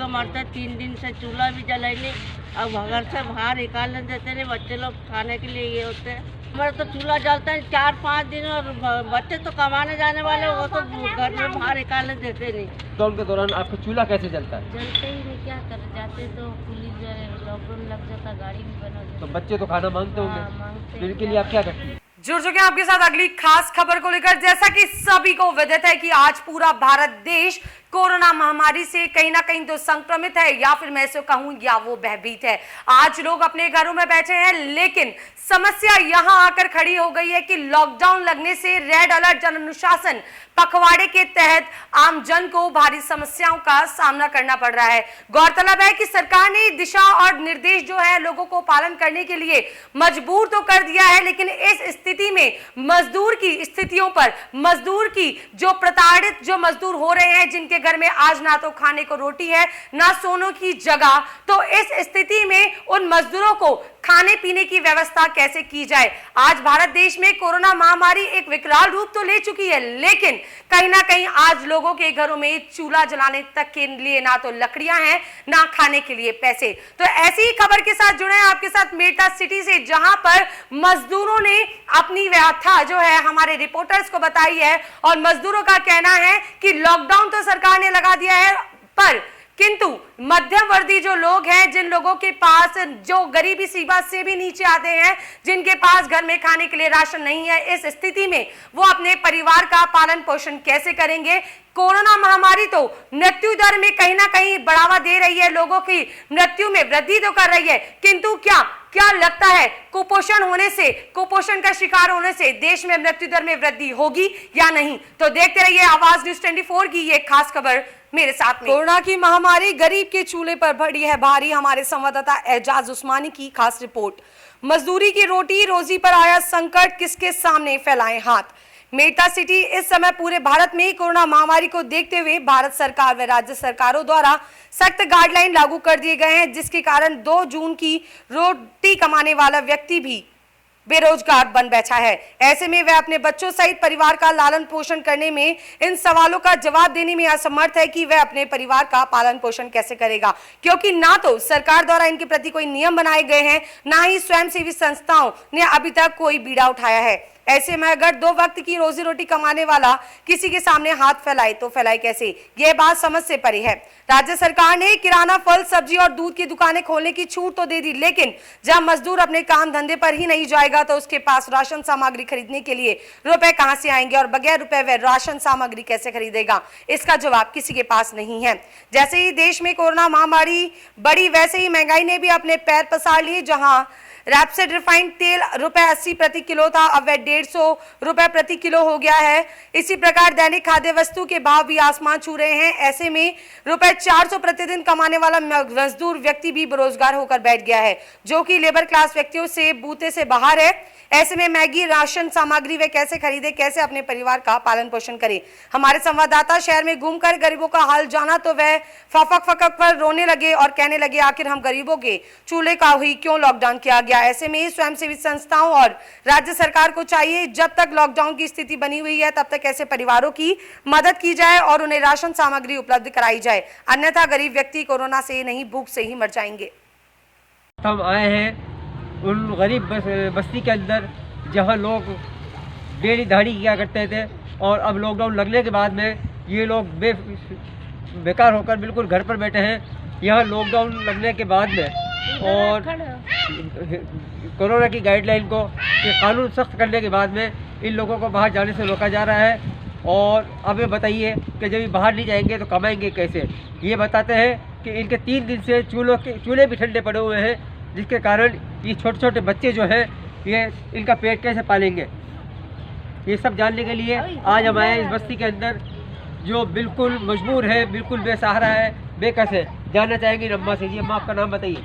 भूखे मरते। 3 दिन से चूल्हा भी जलाई नहीं, अब घर से बाहर निकालने देते नहीं। बच्चे लोग खाने के लिए ये होते हैं। हमारे तो चूल्हा जलता है 4-5 दिन, और बच्चे तो कमाने जाने वाले, वो तो घर में बाहर निकालने देते नहीं। लॉकडाउन के दौरान आपका चूल्हा कैसे जलता है? जलते ही नहीं, क्या कर जाते तो पुलिस जो है लॉकडाउन लग जाता, गाड़ी भी बना देती। तो बच्चे तो खाना मांगते होंगे, मांगते तो इनके लिए आप क्या करते हैं? जुड़ चुके हैं आपके साथ अगली खास खबर को लेकर। जैसा कि सभी को विदित है कि आज पूरा भारत देश कोरोना महामारी से कहीं ना कहीं तो संक्रमित है, या फिर मैं इसे कहूं या वो भयभीत है। आज लोग अपने घरों में बैठे हैं, लेकिन समस्या यहां आकर खड़ी हो गई है कि लॉकडाउन लगने से रेड अलर्ट जन अनुशासन पखवाड़े के तहत आम जन को भारी समस्याओं का सामना करना पड़ रहा है। गौरतलब है कि सरकार ने दिशा और निर्देश जो है लोगों को पालन करने के लिए मजबूर तो कर दिया है, लेकिन इस स्थिति में मजदूर की स्थितियों पर, मजदूर की जो प्रताड़ित जो मजदूर हो रहे हैं, जिनके घर में आज ना तो खाने को रोटी है ना सोने की जगह, तो इस स्थिति में उन मजदूरों को खाने पीने की व्यवस्था कैसे की जाए। आज भारत देश में कोरोना महामारी एक विकराल रूप तो ले चुकी है, लेकिन कहीं ना कहीं आज लोगों के घरों में चूल्हा जलाने तक के लिए ना तो लकड़ियां हैं, ना खाने के लिए पैसे। तो ऐसी ही खबर के साथ जुड़े हैं आपके साथ मेरठा सिटी से, जहां पर मजदूरों ने अपनी व्यथा जो है हमारे रिपोर्टर्स को बताई है, और मजदूरों का कहना है कि लॉकडाउन तो सरकार ने लगा दिया है, पर किंतु मध्यम वर्गीय जो लोग हैं, जिन लोगों के पास जो गरीबी सीमा से भी नीचे आते हैं, जिनके पास घर में खाने के लिए राशन नहीं है, इस स्थिति में वो अपने परिवार का पालन पोषण कैसे करेंगे। कोरोना महामारी तो मृत्यु दर में कहीं ना कहीं बढ़ावा दे रही है, लोगों की मृत्यु में वृद्धि तो कर रही है, किंतु क्या लगता है कुपोषण होने से, कुपोषण का शिकार होने से देश में मृत्यु दर में वृद्धि होगी या नहीं? तो देखते रहिए आवाज न्यूज 24 की ये खास खबर मेरे साथ में। कोरोना की महामारी गरीब के चूल्हे पर पड़ी है भारी। हमारे संवाददाता एजाज उस्मानी की खास रिपोर्ट। मजदूरी की रोटी रोजी पर आया संकट, किसके सामने फैलाएं हाथ। मेरठा सिटी इस समय पूरे भारत में कोरोना महामारी को देखते हुए भारत सरकार व राज्य सरकारों द्वारा सख्त गाइडलाइन लागू कर दिए गए हैं, जिसके कारण 2 जून की रोटी कमाने वाला व्यक्ति भी बेरोजगार बन बैठा है। ऐसे में वह अपने बच्चों सहित परिवार का लालन पोषण करने में, इन सवालों का जवाब देने में असमर्थ है कि वह अपने परिवार का पालन पोषण कैसे करेगा, क्योंकि ना तो सरकार द्वारा इनके प्रति कोई नियम बनाए गए हैं, ना ही स्वयंसेवी संस्थाओं ने अभी तक कोई बीड़ा उठाया है। ऐसे में अगर 2 वक्त की रोजी रोटी कमाने वाला किसी के सामने हाथ फैलाए तो फैलाए कैसे, यह बात समझ से परे है। राज्य सरकार ने किराना, फल, सब्जी और दूध की दुकानें खोलने की छूट तो दे दी, लेकिन जब मजदूर अपने काम धंधे पर ही नहीं जाएगा तो उसके पास राशन सामग्री खरीदने के लिए रुपए कहां से आएंगे, और बगैर रुपए वह राशन सामग्री कैसे खरीदेगा, इसका जवाब किसी के पास नहीं है। जैसे ही देश में कोरोना महामारी बढ़ी, वैसे ही महंगाई ने भी अपने पैर पसार लिए। जहां रैपसेड रिफाइंड तेल ₹80 प्रति किलो था, अब वह ₹150 प्रति किलो हो गया है। इसी प्रकार दैनिक खाद्य वस्तु के भाव भी आसमान छू रहे हैं। ऐसे में ₹400 प्रतिदिन कमाने वाला मजदूर व्यक्ति भी बेरोजगार होकर बैठ गया है, जो कि लेबर क्लास व्यक्तियों से बूते से बाहर है। ऐसे में मैगी, राशन सामग्री वे कैसे खरीदे, कैसे अपने परिवार का पालन पोषण करे। हमारे संवाददाता शहर में घूमकर गरीबों का हाल जाना तो वह फकक कर रोने लगे और कहने लगे, आखिर हम गरीबों के चूल्हे का ही क्यों लॉकडाउन किया गया। ऐसे में स्वयंसेवी संस्थाओं और राज्य सरकार को चाहिए, जब तक लॉकडाउन की स्थिति बनी हुई है तब तक ऐसे परिवारों की मदद की जाए और उन्हें राशन सामग्री उपलब्ध कराई जाए, अन्यथा गरीब व्यक्ति कोरोना से नहीं भूख से ही मर जाएंगे। हम आए हैं उन गरीब बस्ती के अंदर जहां लोग डेली दहाड़ी किया करते थे, और अब लॉकडाउन लगने के बाद में ये लोग बेकार होकर बिल्कुल घर पर बैठे हैं। यहाँ लॉकडाउन लगने के बाद में और कोरोना की गाइडलाइन को कानून सख्त करने के बाद में इन लोगों को बाहर जाने से रोका जा रहा है। और अब ये बताइए कि जब ये बाहर नहीं जाएंगे तो कमाएंगे कैसे। ये बताते हैं कि इनके 3 दिन से चूल्हे भी ठंडे पड़े हुए हैं, जिसके कारण ये छोटे छोटे बच्चे जो हैं ये इनका पेट कैसे पालेंगे। ये सब जानने के लिए आज हम आए इस बस्ती के अंदर, जो बिल्कुल मजबूर है, बिल्कुल बेसहारा है, बेकस है। जानना चाहेंगे अम्मा से। जी अम्मा, आपका नाम बताइए।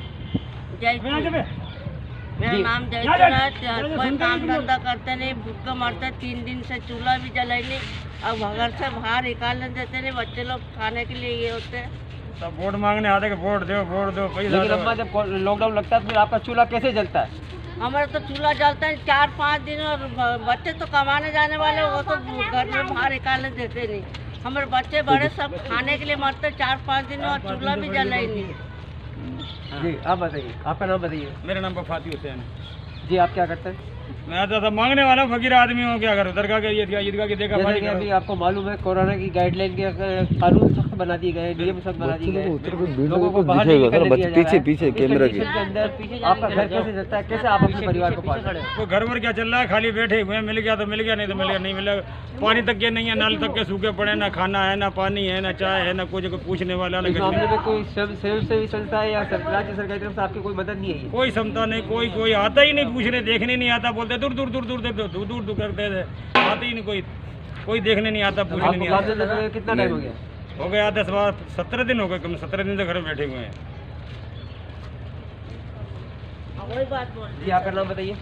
मेरा नाम जयचंद है। कोई काम धंधा करते नहीं, भूखे मरते। 3 दिन से चूल्हा भी जलाई नहीं, अब घर से बाहर निकालने देते नहीं। बच्चे लोग खाने के लिए ये होते हैं। सब वोट मांगने आते हैं, वोट दो पैसा। लेकिन अम्मा, जब लॉकडाउन लगता है तो फिर आपका चूल्हा कैसे जलता है? हमारे तो चूल्हा जलता है 4-5 दिन, और बच्चे तो कमाने जाने वाले, वो तो घर में बाहर निकालने देते नहीं। हमारे बच्चे बड़े सब खाने के लिए मरते 4-5 दिन और चूल्हा भी जला ही नहीं। जी आप बताइए, आपका नाम बताइए। मेरा नाम बफाती हुसैन है। जी आप क्या करते हैं? मैं तो मांगने वाला हूँ, फकीर आदमी हूँ, क्या करूँ, दरगाह के ईदगाह की देखा जैसे कि अभी आपको मालूम है कोरोना की गाइडलाइन के कानून सख्त बना दिए गए, नियम सख्त बना दिए गए, लोगों को बाहर नहीं निकलने दिया जा रहा है। पीछे कैमरा के अंदर आपका घर कैसे चलता है, कैसे आप अपने परिवार को पाल रहे हैं? वो घर पर क्या चल रहा है, खाली बैठे हुए हैं, मिल गया तो मिल गया, नहीं तो मिल गया, नहीं मिला। पानी तक के नहीं है, नल तक के सूखे पड़े, ना खाना है, ना पानी है, ना चाय है, ना कुछ पूछने वाला, ना इस मामले में कोई स्वयं सेवी संस्था है या राज्य सरकार की तरफ से आपकी कोई मदद नहीं है? कोई क्षमता नहीं, कोई आता ही नहीं पूछने, देखने नहीं आता, बोलते दूर दूर करते थे, आते ही नहीं, कोई देखने नहीं आता, पूछने नहीं आता। आपको कितना टाइम हो गया? हो गया 17 दिन हो गए, कम 17 दिन से घर बैठे हुए हैं। वही बात बोल जी आपका नाम बताइए।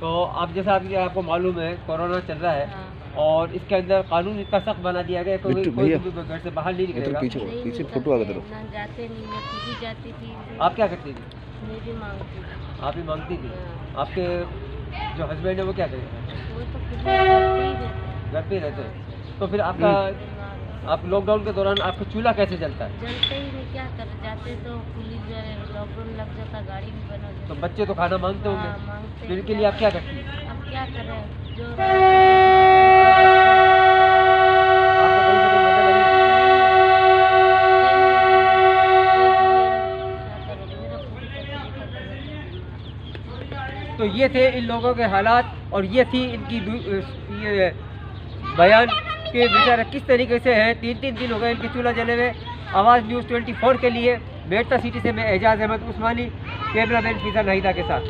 तो आप जैसा आपको मालूम है कोरोना चल रहा है और इसके अंदर कानून इतना सख्त बना दिया गया कोई घर से बाहर नहीं निकलेगा। पीछे फोटो आ गया। जाते नहीं, मैं खुद ही जाती थी। आप क्या करती थी? मैं भी मांगती थी। आप ही मांगती थी? आपके जो हस्बैंड है वो क्या करेंगे? वो तो खुद ही करते ही रहते। घर पे ही रहते हैं। तो फिर आपका आप लॉकडाउन के दौरान आपका चूल्हा कैसे चलता है? जलते ही नहीं, क्या कर जाते तो पुलिस जो है लॉकडाउन लग जाता, गाड़ी भी बना तो जाती। बच्चे तो खाना मांगते हाँ, होंगे, मांगते फिर इनके लिए आप क्या करती हैं? अब क्या करें, जो आपको कहीं से कोई मदद आई है? तो ये थे इन लोगों के हालात और ये थी इनकी ये बयान के बेचारे किस तरीके से है। 3-3 दिन हो गए इनके चूल्हा जले हुए। आवाज़ न्यूज़ 24 के लिए बेड़ता सिटी से मैं एजाज अहमद उस्मानी, कैमरामैन फिजा नाहिदा के साथ।